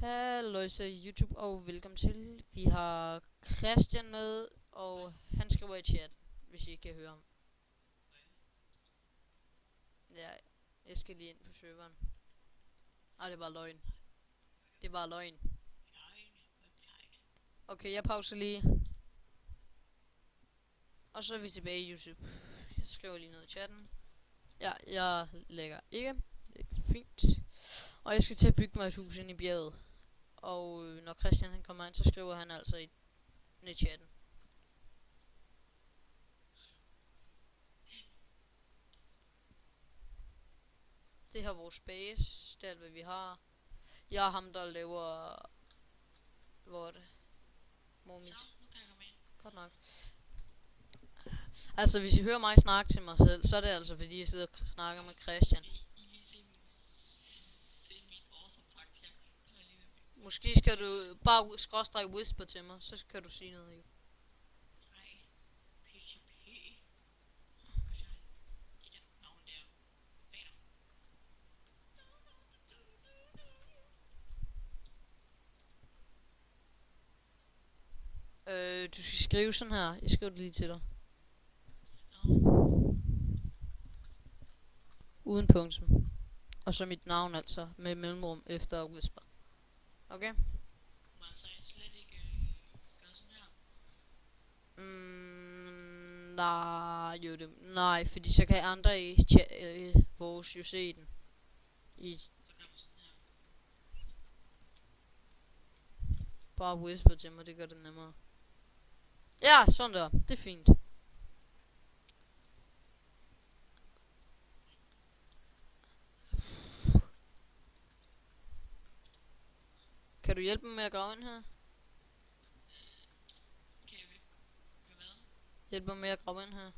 Hallo så YouTube og velkommen til. Vi har Christian med, og han skriver i chat, hvis I ikke kan høre ham. Ja, jeg skal lige ind på serveren. Ej, det var løgn. Det var løgn. Okay, jeg pauser lige. Og så er vi tilbage i YouTube. Jeg skriver lige noget i chatten. Ja, jeg lægger ikke. Det er fint. Og jeg skal til at bygge mig et hus ind i bjerget. Og når Christian han kommer ind, så skriver han altså i chatten. Det her er vores base. Det er alt hvad vi har. Jeg er ham der laver... Hvor er det? Momit. Godt nok. Altså hvis I hører mig snakke til mig selv, så er det altså fordi jeg sidder og snakker med Christian. Måske skal du bare skråstrege whisper til mig, så kan du sige noget jo. Du skal skrive sådan her. Jeg skriver det lige til dig. Uden punktum. Og så mit navn altså, med mellemrum efter whisper. Okay? Nej, fordi så kan andre i vores jo se den. Bare whisper til mig, det gør det nemmere. Ja, sådan der. Det er fint. Kan du hjælpe mig med at grave ind her? Hjælp mig med at grave ind her.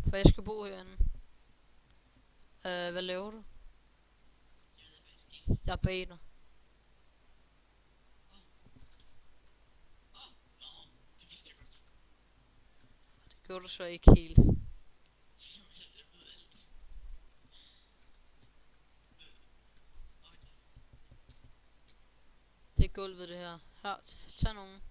For jeg skal bo herinde. Hvad laver du? Jeg er bag dig. Det gjorde du så ikke helt. Det er gulvet det her. Her, tag nogen.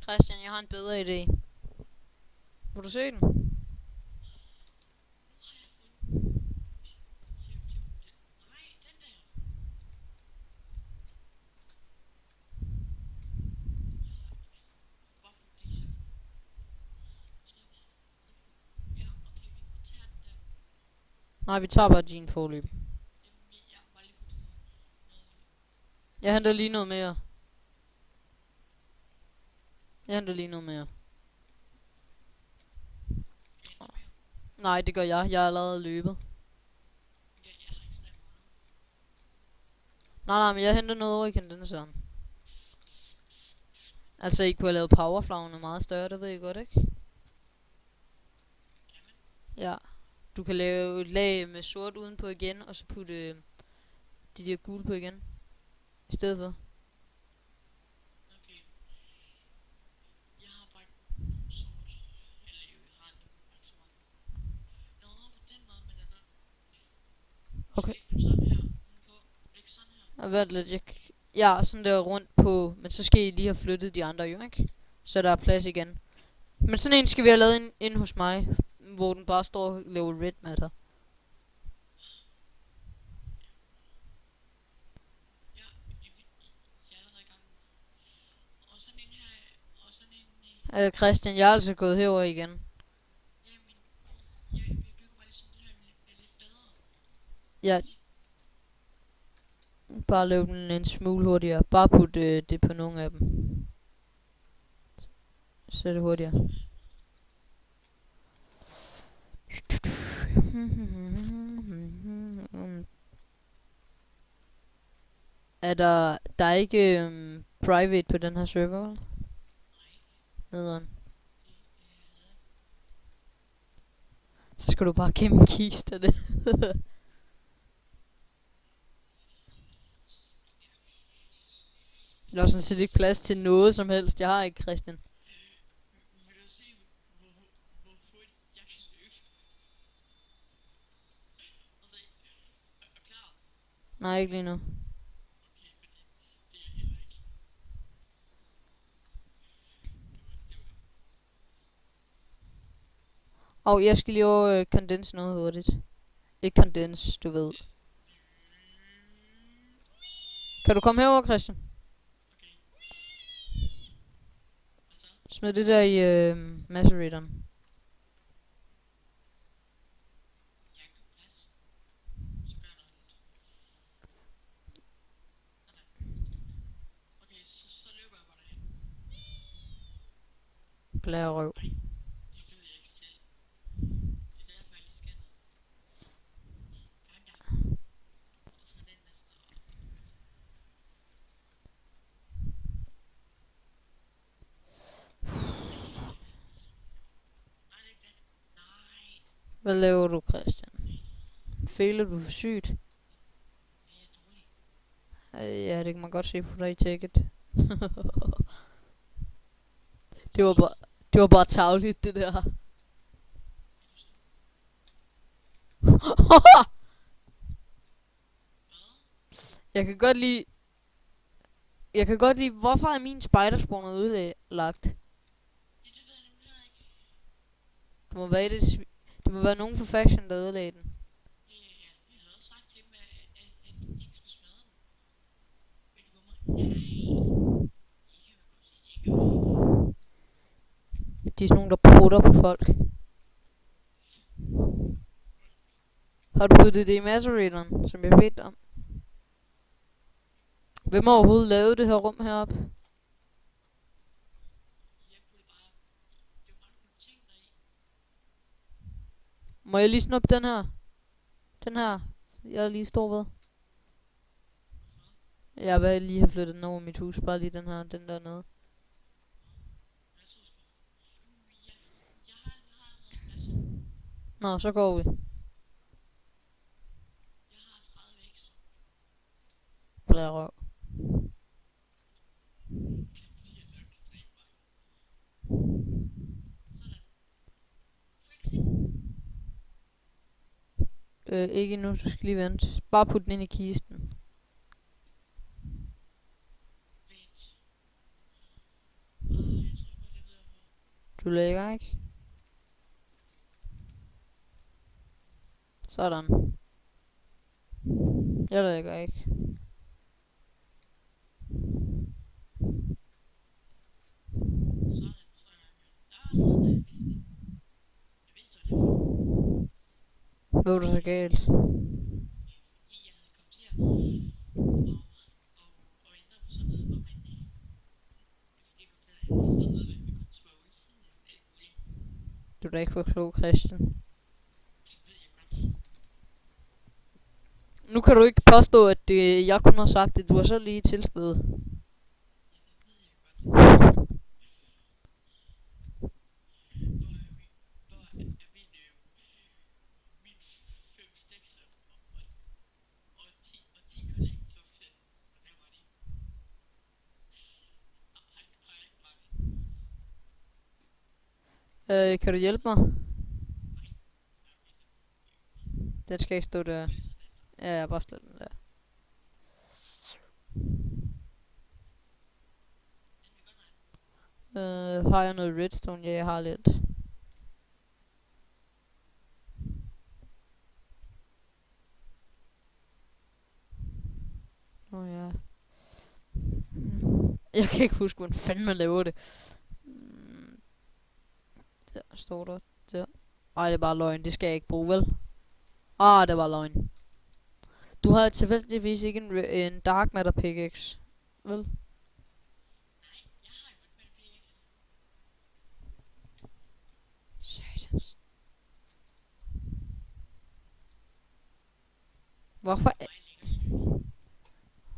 Christian, jeg har en bedre idé. Vil du se den? Nej, vi tager bare din forløb. Jeg henter lige noget mere. Nej, det gør jeg. Jeg er allerede løbet. Nej, men jeg henter noget over i kondenseren. Altså, I kunne have lavet powerflagene meget større, det ved I godt, ikke? Ja. Du kan lave et lag med sort udenpå igen, og så putte de der gule på igen. I stedet for. Okay. Og vent lidt, ja, sådan der rundt på, men så skal I lige have flyttet de andre jo, ikke? Så der er plads igen. Men sådan en skal vi have lavet ind hos mig, hvor den bare står og laver red matter. Christian, jeg er altså gået herover igen. Ja. Bare løb den en smule hurtigere. Bare put det på nogle af dem. Så er det hurtigere. Der er ikke private på den her server? Nederen. skal du bare gemme kisterne. Der er sådan set ikke plads til noget som helst. Jeg har ikke, Christian. Vil du se, hvor hurtigt jeg kan løbe? Og se, er klar? Nej, ikke lige nu. Okay, men det er jeg heller ikke. Og jeg skal lige over condense noget hurtigt. Ikke condense, du ved. Kan du komme herover, Christian? Okay. Hvad så? Smid det der i maceratoren. Jeg har ikke nogen plads. Så gør jeg noget andet. Sådan. Okay, så løber jeg bare derhen. Blærerøv. Det ved jeg ikke selv. Det er derfor, jeg lige skal ned. Sådan der. Og så den næste. Nej, det er ikke det. Nej. Hvad laver du, Christian? Føler du for sygt? Jeg er dårlig. Ja, det kan man godt se på dig i tækket. Det var bare tarveligt, det der. Jeg kan godt lide... Hvorfor er min spiderspawner udlagt? Det ved jeg nemlig ikke. Det må være nogen fra faction, der ødelagde den. Ja, jeg havde også sagt til dem, at de ikke skulle smadre den. Ved du hvorfor? Nej. De kan man godt se, jeg gør det ikke. De er sådan nogen, der prutter på folk. Har du puttet det i maceratoren, som jeg bedte om? Hvem har overhovedet lavet det her rum heroppe? Jeg puttede bare... Det var mange gode ting deri. Må jeg lige snuppe den her? Den her, jeg lige står ved. Hvorfor? Jeg vil lige have flyttet den over mit hus, bare lige den her, den der nede. Jeg tror sgu... Jeg har allerede en masse. Nå, så går vi. Jeg har 30 ekstra. Blærerøv. Det bliver nok ekstremt mange. Sådan. Får ikke se. Ikke endnu, du skal lige vente. Bare put den ind i kisten. Vent. Jeg tror godt, jeg ved hvorfor. Du lægger, ikke? Sådan. Jeg lægger ikke. Sådan, så er jeg med. Sådan der, jeg vidste det. Jeg vidste, hvad det var. Hvad var du så galt? Fordi jeg havde kommet til at ændre på sådan noget, hvor man... Jeg fik ikke kommet til at ændre sådan noget med controls og alt muligt. Du er da ikke for klog, Christian. Det ved jeg godt. Nu kan du ikke påstå, at jeg kun har sagt det. Du har så lige tilstået. Det ved jeg godt. Hvor er min 5 sticks og 10 collectors hen? Og der var de. Har jeg ikke mange? Kan du hjælpe mig? Nej. Den skal ikke stå der. Okay, sådan efter. Ja, jeg bare stille den der. Har jeg noget redstone? Ja, jeg har lidt. Ja. Jeg kan ikke huske, hvordan fanden man laver det. Der står der. Der. Ej, det er bare løgn. Det skal jeg ikke bruge, vel? Det var løgn. Du har tilfældigvis ikke en dark matter pickaxe, vel? Nej, jeg har jo et med PX. Satans. Hvorfor Mig ligger syg.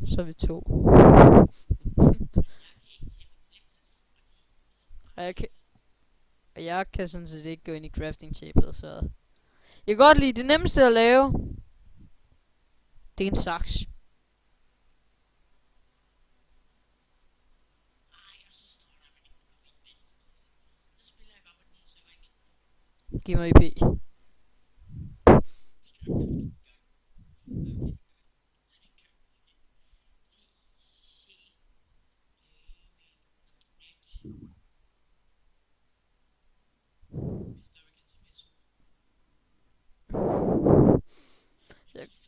så er vi to? Jeg kan ikke tage min collectors. Og jeg kan sådan set ikke gå ind i crafting tablet, så... Jeg kan godt lide det nemmeste at lave. Det er en saks. Ej, og så står der, at man ikke må komme ind med det. Så spiller jeg bare på den nye server igen. Giv mig IP. Det gør jeg faktisk ikke engang. Okay, det gør jeg. Nej, det gør jeg måske. Hvis når vi kan så bliver sur. Jeg, Det var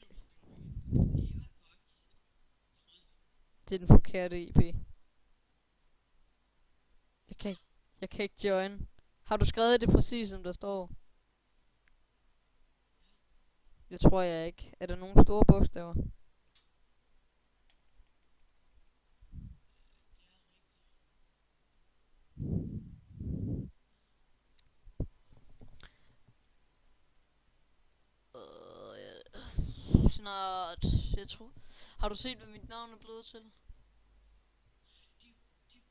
godt. det er den forkerte IP. Jeg kan ikke join. Har du skrevet det præcis, som der står? Det tror jeg ikke. Er der nogle store bogstaver? Snart. Jeg tror. Har du set, hvad mit navn er blevet til? De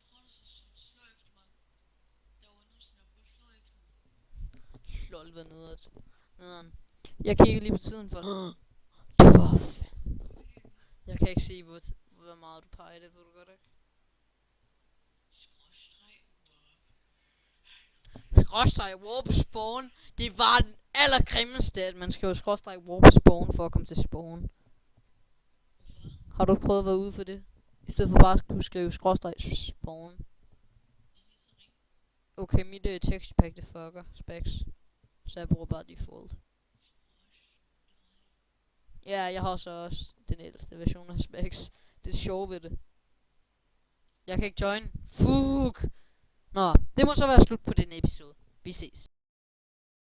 prøvede så slå efter mig. Der var nogen, der prøvede at slå efter mig. Lol, hvad nederen. Jeg kigger lige på tiden for det. Det var Jeg kan ikke se, hvor meget du peger det, ved du godt, ikke? Skråstreg warp spawn. Det var den allergrimmeste, at man skal jo skråstreg warp spawn for at komme til spawn. Har du prøvet at være ude for det? I stedet for bare at kunne skrive skråstreg spawn. Okay, mit textpack det fucker specs. Så jeg bruger bare default. Ja, jeg har så også den ældste version af specs. Det er sjovt ved det. Jeg kan ikke join. Fuck. Nå, det må så være slut på den episode. Vi ses.